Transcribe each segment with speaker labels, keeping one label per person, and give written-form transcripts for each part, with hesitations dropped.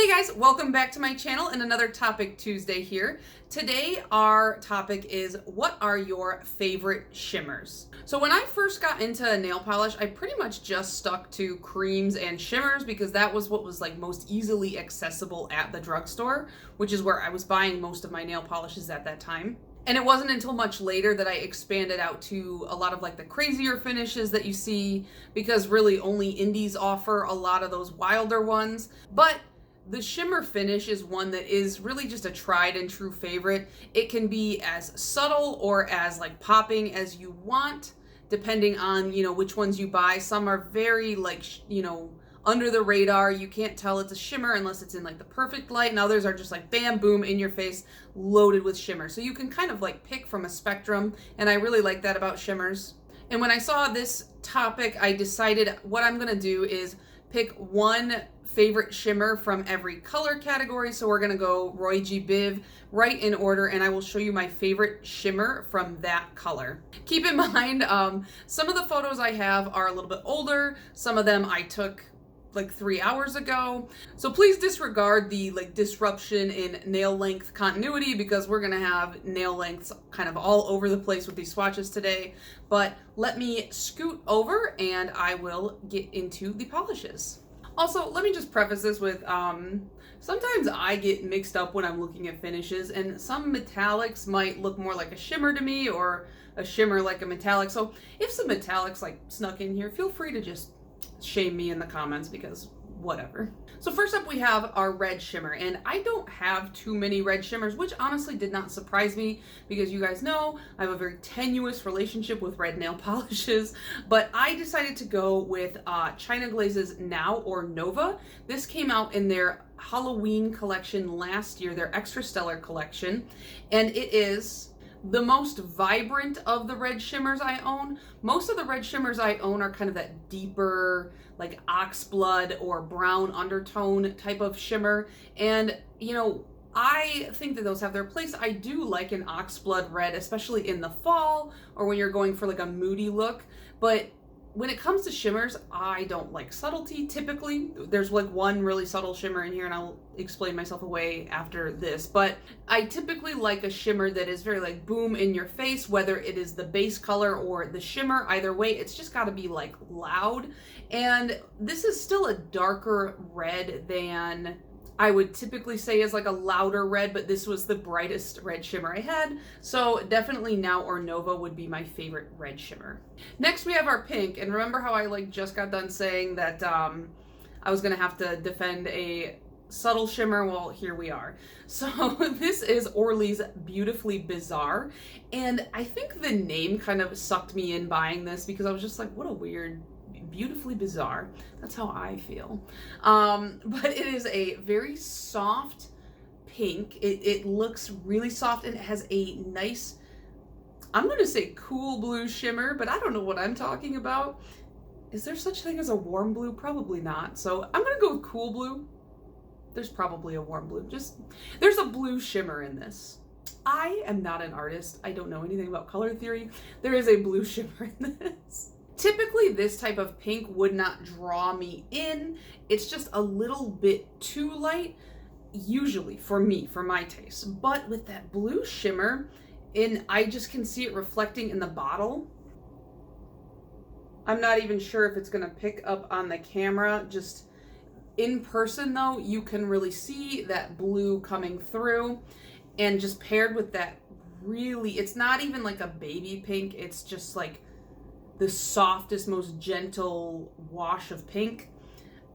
Speaker 1: Hey guys, welcome back to my channel and another Topic Tuesday here. Today our topic is, what are your favorite shimmers? So when I first got into nail polish, I pretty much just stuck to creams and shimmers because that was what was like most easily accessible at the drugstore, which is where I was buying most of my nail polishes at that time. And it wasn't until much later that I expanded out to a lot of like the crazier finishes that you see, because really only indies offer a lot of those wilder ones. But the shimmer finish is one that is really just a tried and true favorite. It can be as subtle or as like popping as you want, depending on, which ones you buy. Some are very like, under the radar. You can't tell it's a shimmer unless it's in like the perfect light, and others are just like bam, boom, in your face, loaded with shimmer. So you can kind of like pick from a spectrum, and I really like that about shimmers. And when I saw this topic, I decided what I'm gonna do is pick one favorite shimmer from every color category. So we're gonna go Roy G. Biv right in order, and I will show you my favorite shimmer from that color. Keep in mind, some of the photos I have are a little bit older. Some of them I took like 3 hours ago. So please disregard the like disruption in nail length continuity, because we're gonna have nail lengths kind of all over the place with these swatches today. But let me scoot over and I will get into the polishes. Also, let me just preface this with, sometimes I get mixed up when I'm looking at finishes, and some metallics might look more like a shimmer to me, or a shimmer like a metallic. So if some metallics like snuck in here, feel free to just shame me in the comments, because whatever. So first up we have our red shimmer, and I don't have too many red shimmers, which honestly did not surprise me, because you guys know I have a very tenuous relationship with red nail polishes. But I decided to go with China Glaze's Now or Nova. This came out in their Halloween collection last year, their Extra Stellar collection, and it is the most vibrant of the red shimmers I own. Most of the red shimmers I own are kind of that deeper, like oxblood or brown undertone type of shimmer. And, I think that those have their place. I do like an oxblood red, especially in the fall or when you're going for like a moody look. But when it comes to shimmers, I don't like subtlety typically. There's like one really subtle shimmer in here, and I'll explain myself away after this. But I typically like a shimmer that is very like boom in your face, whether it is the base color or the shimmer. Either way, it's just got to be like loud. And this is still a darker red than I would typically say is like a louder red, but this was the brightest red shimmer I had. So definitely Now or Nova would be my favorite red shimmer. Next we have our pink, and remember how I like just got done saying that I was gonna have to defend a subtle shimmer? Well, here we are. So this is Orly's Beautifully Bizarre, and I think the name kind of sucked me in buying this, because I was just like, what a weird, Beautifully Bizarre. That's how I feel. But it is a very soft pink. It looks really soft, and it has a nice, I'm going to say cool blue shimmer, but I don't know what I'm talking about. Is there such thing as a warm blue? Probably not. So I'm going to go with cool blue. There's probably a warm blue. There's a blue shimmer in this. I am not an artist. I don't know anything about color theory. There is a blue shimmer in this. Typically, this type of pink would not draw me in. It's just a little bit too light, usually for me, for my taste. But with that blue shimmer, I just can see it reflecting in the bottle. I'm not even sure if it's gonna pick up on the camera. Just in person though, you can really see that blue coming through, and just paired with that really, it's not even like a baby pink, it's just like the softest, most gentle wash of pink.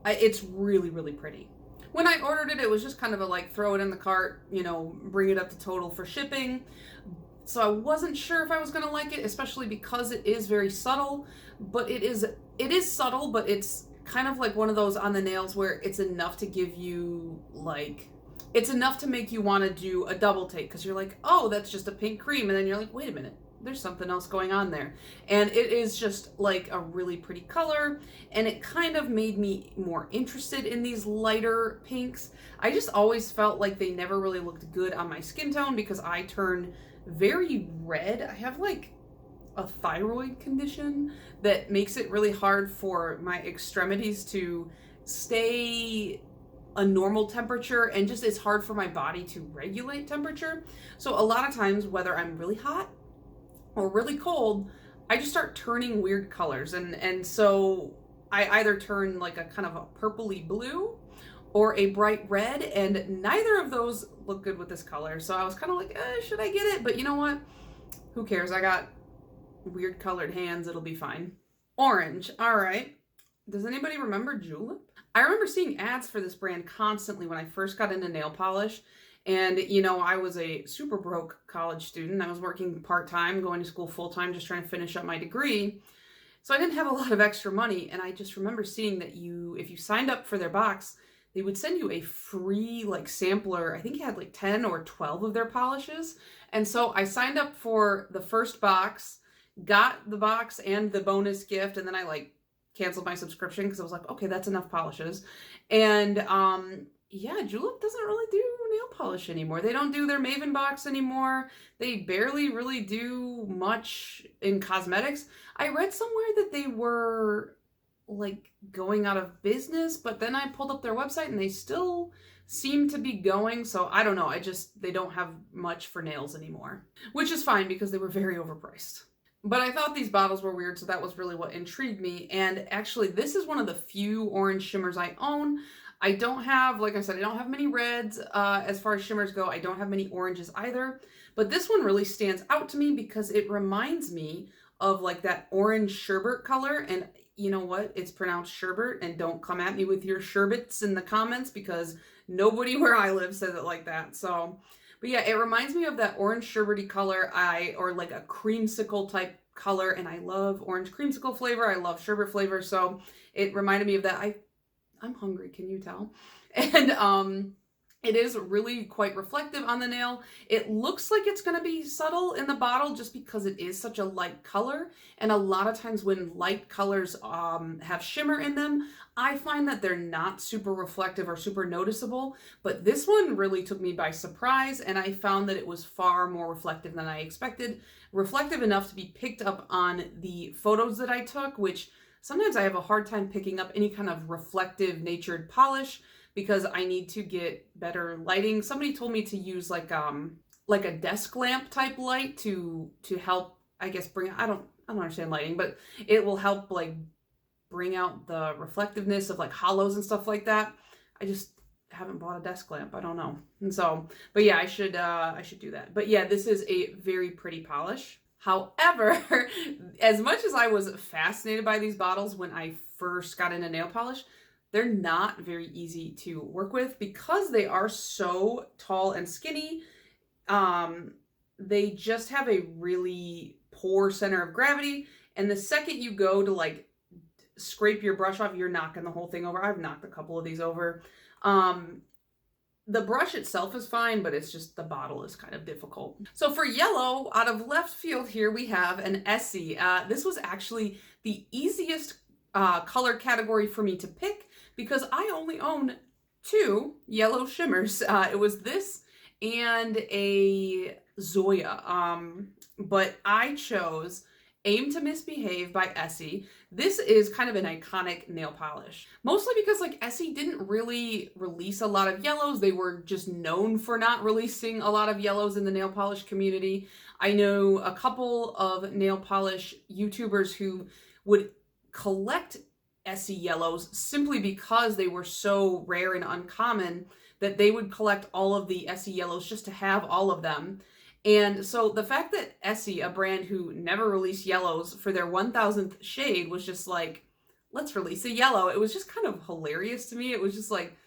Speaker 1: It's really, really pretty. When I ordered it, it was just kind of a like throw it in the cart, bring it up to total for shipping. So I wasn't sure if I was gonna like it, especially because it is very subtle. But it is subtle, but it's kind of like one of those on the nails where it's enough to give you like, it's enough to make you want to do a double take, because you're like, oh, that's just a pink cream, and then you're like, wait a minute, there's something else going on there. And it is just like a really pretty color, and it kind of made me more interested in these lighter pinks. I just always felt like they never really looked good on my skin tone, because I turn very red. I have like a thyroid condition that makes it really hard for my extremities to stay a normal temperature, and just it's hard for my body to regulate temperature. So a lot of times, whether I'm really hot or really cold, I just start turning weird colors, and so I either turn like a kind of a purpley blue or a bright red, and neither of those look good with this color. So I was kind of like, should I get it? But you know what? Who cares? I got weird colored hands. It'll be fine. Orange. All right. Does anybody remember Julep? I remember seeing ads for this brand constantly when I first got into nail polish. And, you know, I was a super broke college student. I was working part-time, going to school full-time, just trying to finish up my degree. So I didn't have a lot of extra money. And I just remember seeing that if you signed up for their box, they would send you a free like sampler. I think it had like 10 or 12 of their polishes. And so I signed up for the first box, got the box and the bonus gift, and then I like canceled my subscription because I was like, okay, that's enough polishes. And yeah, Julep doesn't really do nail polish anymore. They don't do their Maven box anymore. They barely really do much in cosmetics. I read somewhere that they were like going out of business, but then I pulled up their website and they still seem to be going. So I don't know. They don't have much for nails anymore, which is fine because they were very overpriced. But I thought these bottles were weird, so that was really what intrigued me. And actually, this is one of the few orange shimmers I own. I don't have, like I said, I don't have many reds as far as shimmers go. I don't have many oranges either. But this one really stands out to me because it reminds me of like that orange sherbet color. And you know what? It's pronounced sherbet, and don't come at me with your sherbets in the comments because nobody where I live says it like that. So... but yeah, it reminds me of that orange sherbety color, or like a creamsicle type color, and I love orange creamsicle flavor. I love sherbet flavor, so it reminded me of that. I'm hungry, can you tell? And it is really quite reflective on the nail. It looks like it's going to be subtle in the bottle just because it is such a light color, and a lot of times when light colors have shimmer in them, I find that they're not super reflective or super noticeable, but this one really took me by surprise, and I found that it was far more reflective than I expected. Reflective enough to be picked up on the photos that I took, which sometimes I have a hard time picking up any kind of reflective natured polish because I need to get better lighting. Somebody told me to use like a desk lamp type light to help, I guess, I don't understand lighting, but it will help like bring out the reflectiveness of like hollows and stuff like that. I just haven't bought a desk lamp. I don't know. And so, but yeah, I should do that. But yeah, this is a very pretty polish. However, as much as I was fascinated by these bottles when I first got into nail polish, they're not very easy to work with because they are so tall and skinny. They just have a really poor center of gravity. And the second you go to like scrape your brush off, you're knocking the whole thing over. I've knocked a couple of these over. The brush itself is fine, but it's just the bottle is kind of difficult. So for yellow, out of left field here, we have an Essie. This was actually the easiest color category for me to pick because I only own 2 yellow shimmers. It was this and a Zoya. But I chose Aim to Misbehave by Essie. This is kind of an iconic nail polish. Mostly because like Essie didn't really release a lot of yellows. They were just known for not releasing a lot of yellows in the nail polish community. I know a couple of nail polish YouTubers who would collect Essie yellows simply because they were so rare and uncommon that they would collect all of the Essie yellows just to have all of them. And so the fact that Essie, a brand who never released yellows, for their 1000th shade was just like, let's release a yellow. It was just kind of hilarious to me. It was just like,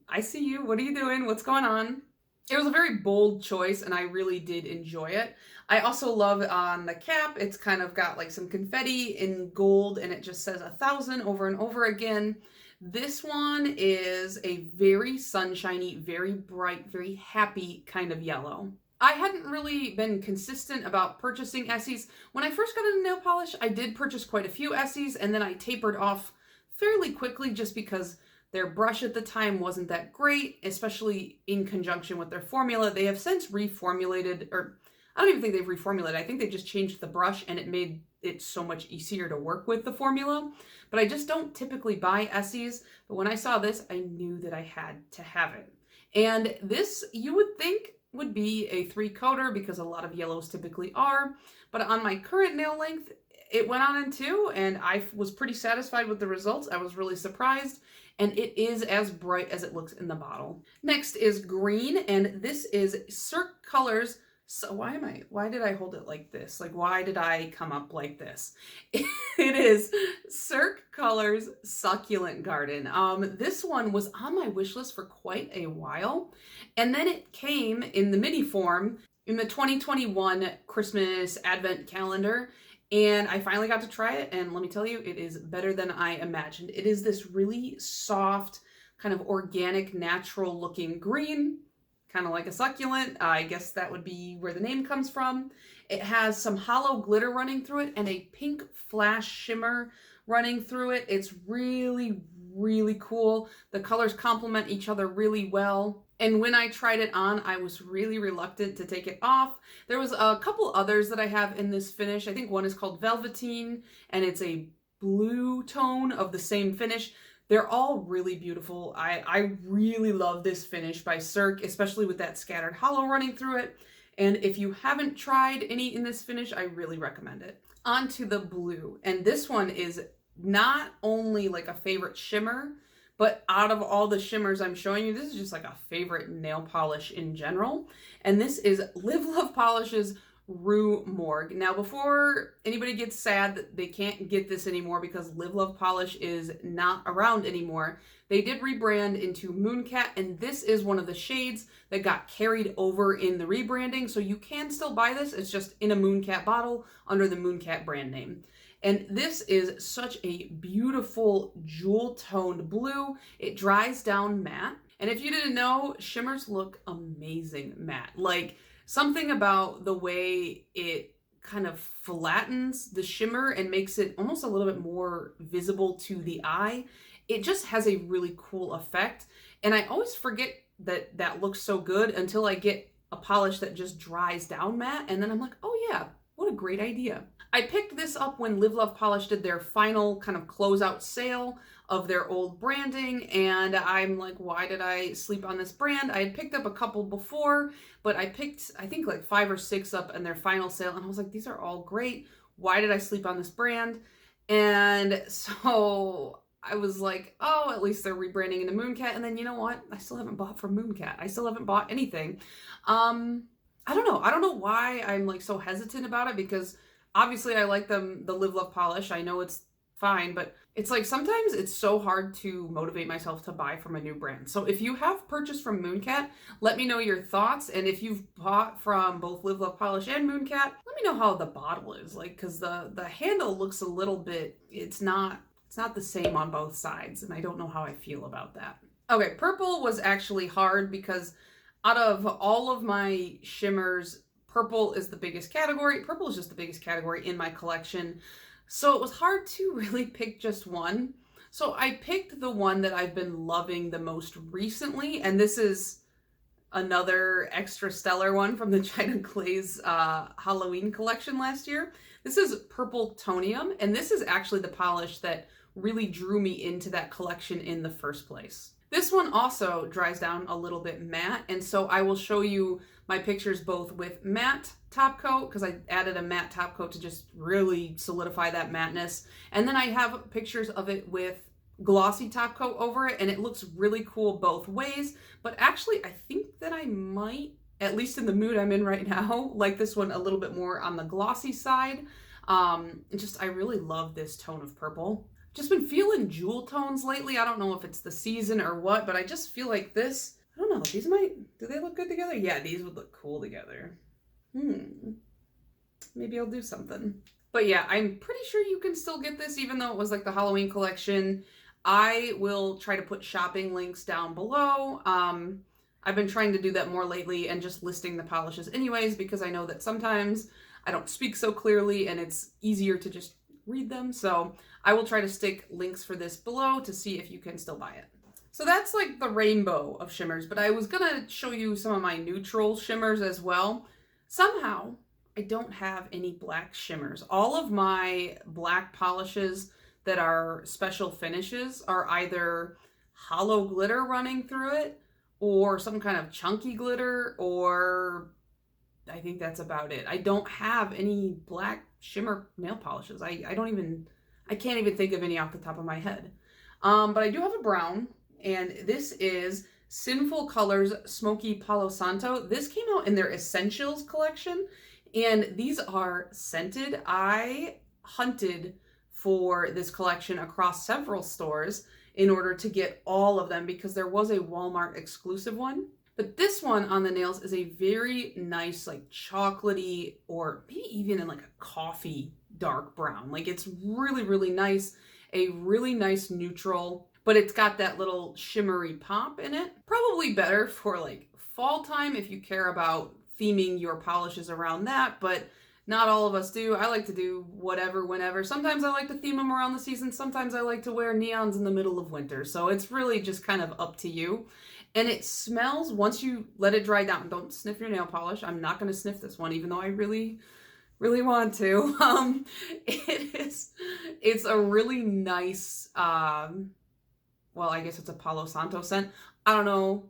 Speaker 1: I see you. What are you doing? What's going on? It was a very bold choice, and I really did enjoy it. I also love on the cap, it's kind of got like some confetti in gold, and it just says 1000 over and over again. This one is a very sunshiny, very bright, very happy kind of yellow. I hadn't really been consistent about purchasing Essies. When I first got into nail polish, I did purchase quite a few Essies, and then I tapered off fairly quickly just because their brush at the time wasn't that great, especially in conjunction with their formula. They have since reformulated, or I don't even think they've reformulated. I think they just changed the brush and it made it so much easier to work with the formula. But I just don't typically buy Essies. But when I saw this, I knew that I had to have it. And this, you would think, would be a 3-coater because a lot of yellows typically are. But on my current nail length, it went on in 2, and I was pretty satisfied with the results. I was really surprised, and it is as bright as it looks in the bottle. Next is green, and this is Cirque Colors. So why did I hold it like this? Like, why did I come up like this? It is Cirque Colors Succulent Garden. This one was on my wish list for quite a while, and then it came in the mini form in the 2021 Christmas Advent calendar, and I finally got to try it, and let me tell you, it is better than I imagined. It is this really soft, kind of organic, natural looking green, kind of like a succulent. I guess that would be where the name comes from. It has some hollow glitter running through it and a pink flash shimmer running through it. It's really, really cool. The colors complement each other really well. And when I tried it on, I was really reluctant to take it off. There was a couple others that I have in this finish. I think one is called Velveteen, and it's a blue tone of the same finish. They're all really beautiful. I really love this finish by Cirque, especially with that scattered hollow running through it. And if you haven't tried any in this finish, I really recommend it. On to the blue. And this one is not only like a favorite shimmer, but out of all the shimmers I'm showing you, this is just like a favorite nail polish in general. And this is Live Love Polish's Rue Morgue. Now, before anybody gets sad that they can't get this anymore because Live Love Polish is not around anymore, they did rebrand into Mooncat, and this is one of the shades that got carried over in the rebranding, so you can still buy this. It's just in a Mooncat bottle under the Mooncat brand name. And this is such a beautiful jewel-toned blue. It dries down matte. And if you didn't know, shimmers look amazing matte. Like, something about the way it kind of flattens the shimmer and makes it almost a little bit more visible to the eye. It just has a really cool effect. And I always forget that that looks so good until I get a polish that just dries down matte. And then I'm like, oh yeah, what a great idea. I picked this up when Live Love Polish did their final kind of closeout sale of their old branding, and I'm like, why did I sleep on this brand? I had picked up a couple before, but I picked, I think, like 5 or 6 up in their final sale, and I was like, these are all great. Why did I sleep on this brand? And so I was like, oh, at least they're rebranding into Mooncat. And then, you know what? I still haven't bought from Mooncat. I still haven't bought anything. I don't know. I don't know why I'm like so hesitant about it, because obviously I like them, the Live Love Polish. I know it's fine, but it's like sometimes it's so hard to motivate myself to buy from a new brand. So if you have purchased from Mooncat, let me know your thoughts. And if you've bought from both Live Love Polish and Mooncat, let me know how the bottle is. Like, because the handle looks a little bit, it's not the same on both sides, and I don't know how I feel about that. Okay, purple was actually hard because out of all of my shimmers, purple is the biggest category. Purple is just the biggest category in my collection. So it was hard to really pick just one. So I picked the one that I've been loving the most recently, and this is another extra stellar one from the China Glaze Halloween collection last year. This is Purple Tonium, and this is actually the polish that really drew me into that collection in the first place. This one also dries down a little bit matte, and so I will show you my pictures both with matte top coat, because I added a matte top coat to just really solidify that matteness, and then I have pictures of it with glossy top coat over it, and it looks really cool both ways. But actually, I think that I might, at least in the mood I'm in right now, like this one a little bit more on the glossy side. I really love this tone of purple. Just been feeling jewel tones lately. I don't know if it's the season or what, but I just feel like this, I don't know, these do they look good together? Yeah, these would look cool together. Maybe I'll do something. But yeah, I'm pretty sure you can still get this even though it was like the Halloween collection. I will try to put shopping links down below. I've been trying to do that more lately and just listing the polishes anyways, because I know that sometimes I don't speak so clearly and it's easier to just read them. So I will try to stick links for this below to see if you can still buy it. So that's like the rainbow of shimmers, but I was gonna show you some of my neutral shimmers as well. Somehow, I don't have any black shimmers. All of my black polishes that are special finishes are either hollow glitter running through it or some kind of chunky glitter, or I think that's about it. I don't have any black shimmer nail polishes. I can't even think of any off the top of my head. But I do have a brown, and this is Sinful Colors Smoky Palo Santo. This came out in their Essentials collection, and these are scented. I hunted for this collection across several stores in order to get all of them because there was a Walmart exclusive one. But this one on the nails is a very nice, like chocolatey, or maybe even in like a coffee dark brown. Like it's really, really nice. A really nice neutral, but it's got that little shimmery pop in it. Probably better for like fall time if you care about theming your polishes around that, but not all of us do. I like to do whatever, whenever. Sometimes I like to theme them around the season. Sometimes I like to wear neons in the middle of winter. So it's really just kind of up to you. And it smells, once you let it dry down, don't sniff your nail polish. I'm not going to sniff this one, even though I really want to. It's a really nice, well, I guess it's a Palo Santo scent. I don't know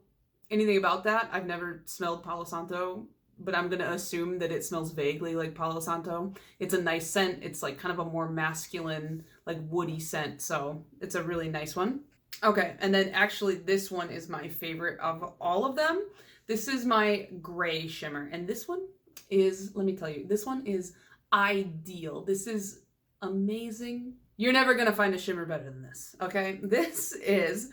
Speaker 1: anything about that. I've never smelled Palo Santo, but I'm going to assume that it smells vaguely like Palo Santo. It's a nice scent. It's like kind of a more masculine, like woody scent. So it's a really nice one. Okay, and then actually this one is my favorite of all of them. This is my gray shimmer, and this one is, let me tell you, this one is ideal. This is amazing. You're never gonna find a shimmer better than this, okay? This is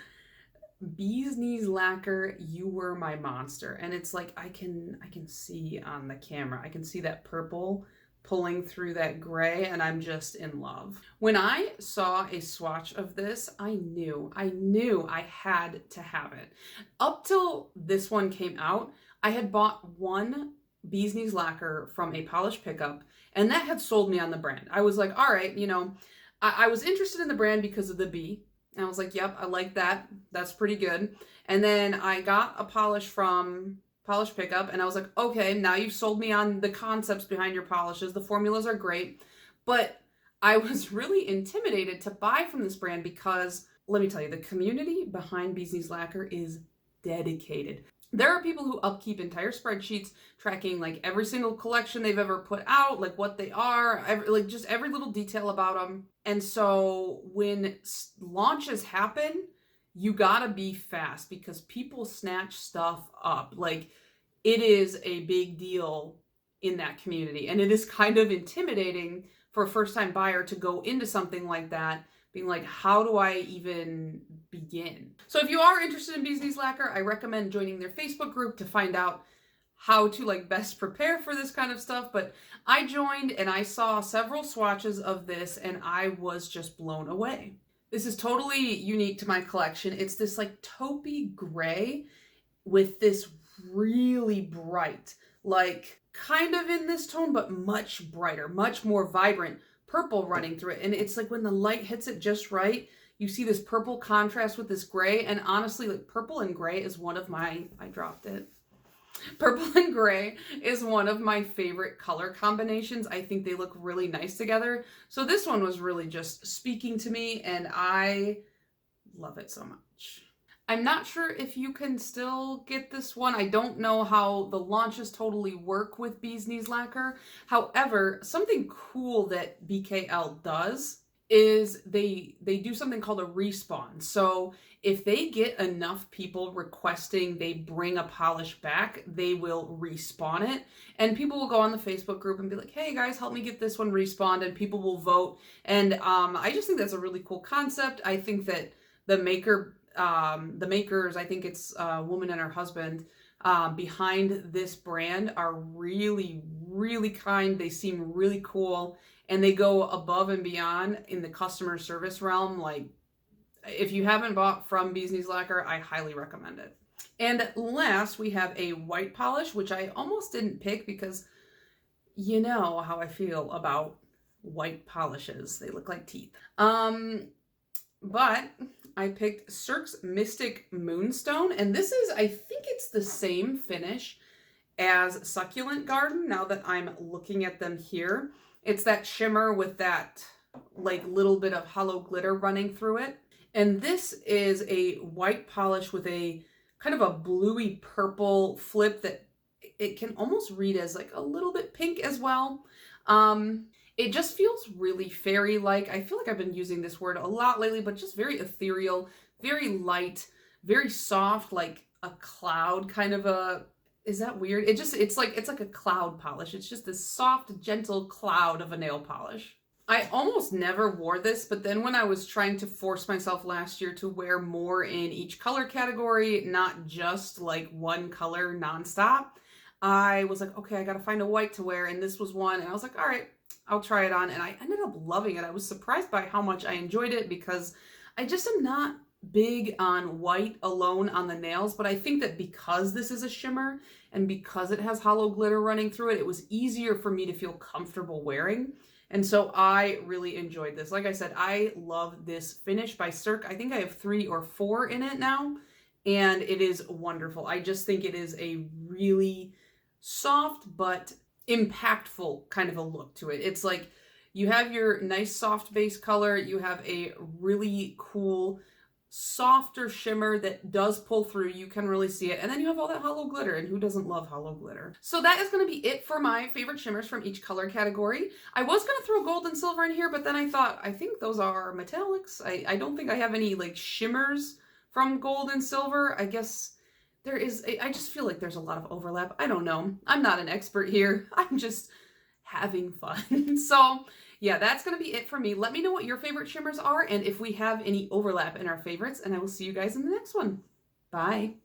Speaker 1: Bee's Knees Lacquer, You Were My Monster. And it's like, I can see on the camera, I can see that purple pulling through that gray, and I'm just in love. When I saw a swatch of this, I knew I had to have it. Up till this one came out, I had bought one Bee's Knees Lacquer from a polish pickup, and that had sold me on the brand. I was like, all right, you know, I was interested in the brand because of the bee. And I was like, yep, I like that. That's pretty good. And then I got a polish from Polish Pickup, and I was like, okay, now you've sold me on the concepts behind your polishes. The formulas are great. But I was really intimidated to buy from this brand because, let me tell you, the community behind Bee's Knees Lacquer is dedicated. There are people who upkeep entire spreadsheets tracking like every single collection they've ever put out, like what they are, like just every little detail about them. And so when launches happen, you gotta be fast because people snatch stuff up. Like, it is a big deal in that community. And it is kind of intimidating for a first-time buyer to go into something like that, being like, how do I even begin? So if you are interested in Bee's Knees Lacquer, I recommend joining their Facebook group to find out how to like best prepare for this kind of stuff. But I joined and I saw several swatches of this and I was just blown away. This is totally unique to my collection. It's this like taupey gray with this really bright, like kind of in this tone, but much brighter, much more vibrant purple running through it. And it's like when the light hits it just right, you see this purple contrast with this gray. And honestly, like purple and gray is one of my, I dropped it. Purple and gray is one of my favorite color combinations. I think they look really nice together. So this one was really just speaking to me and I love it so much. I'm not sure if you can still get this one. I don't know how the launches totally work with Bee's Knees Lacquer. However, something cool that BKL does is they do something called a respawn. So if they get enough people requesting they bring a polish back, they will respawn it. And people will go on the Facebook group and be like, hey guys, help me get this one respawned, and people will vote. And I just think that's a really cool concept. I think that the makers, I think it's a woman and her husband behind this brand are really, really kind. They seem really cool. And they go above and beyond in the customer service realm. Like, if you haven't bought from Bee's Knees Lacquer, I highly recommend it. And last, we have a white polish, which I almost didn't pick because you know how I feel about white polishes. They look like teeth. But I picked Cirque's Mystic Moonstone. And this is, I think it's the same finish as Succulent Garden, now that I'm looking at them here. It's that shimmer with that like little bit of hollow glitter running through it. And this is a white polish with a kind of a bluey purple flip that it can almost read as like a little bit pink as well. It just feels really fairy-like. I feel like I've been using this word a lot lately, but just very ethereal, very light, very soft, like a cloud kind of a, is that weird? It's like a cloud polish. It's just this soft, gentle cloud of a nail polish. I almost never wore this, but then when I was trying to force myself last year to wear more in each color category, not just like one color nonstop, I was like, okay, I gotta find a white to wear, and this was one, and I was like, all right, I'll try it on, and I ended up loving it. I was surprised by how much I enjoyed it because I just am not big on white alone on the nails, but I think that because this is a shimmer and because it has hollow glitter running through it, it was easier for me to feel comfortable wearing. And so I really enjoyed this. Like I said, I love this finish by Cirque. I think I have 3 or 4 in it now, and it is wonderful. I just think it is a really soft but impactful kind of a look to it. It's like you have your nice soft base color, you have a really cool softer shimmer that does pull through, you can really see it, and then you have all that hollow glitter, and who doesn't love hollow glitter? So that is going to be it for my favorite shimmers from each color category. I was going to throw gold and silver in here, but then I thought, I think those are metallics. I don't think I have any like shimmers from gold and silver. I guess there is, I just feel like there's a lot of overlap. I don't know. I'm not an expert here. I'm just having fun. So yeah, that's going to be it for me. Let me know what your favorite shimmers are and if we have any overlap in our favorites, and I will see you guys in the next one. Bye.